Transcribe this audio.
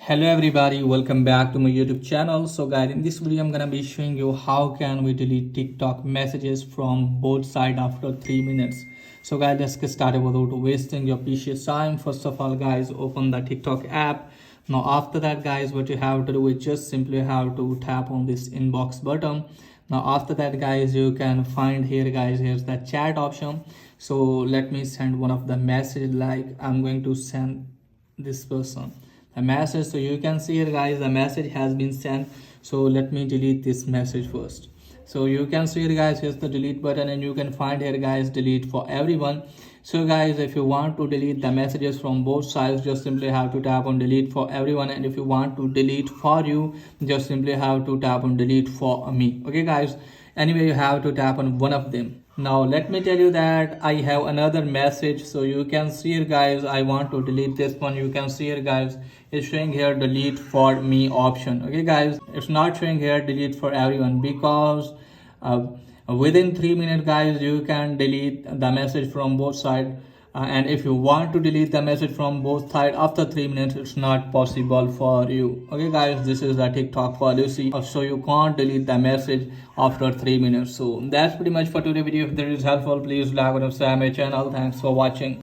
Hello everybody, welcome back to my YouTube channel. So guys, in this video I'm gonna be showing you how can we delete TikTok messages from both sides after 3 minutes. So guys, let's get started without wasting your precious time. First of all guys, open the TikTok app. Now after that guys, what you have to do is just simply have to tap on this inbox button. Now after that guys, you can find here guys, here's the chat option. So let me send one of the message, like I'm going to send this person a message. So you can see here guys, the message has been sent. So let me delete this message first. So you can see here guys, here's the delete button, and you can find here guys, delete for everyone. So guys, if you want to delete the messages from both sides, just simply have to tap on delete for everyone, and if you want to delete for you, just simply have to tap on delete for me. Okay guys, anyway, you have to tap on one of them. Now let me tell you that I have another message. So you can see here guys, I want to delete this one. You can see here guys, it's showing here delete for me option. Okay guys, it's not showing here delete for everyone, because within 3 minutes guys, you can delete the message from both sides. And if you want to delete the message from both sides after 3 minutes, it's not possible for you. Okay guys, this is the TikTok policy. So you can't delete the message after 3 minutes. So that's pretty much for today's video. If this is helpful, please like and subscribe my channel. Thanks for watching.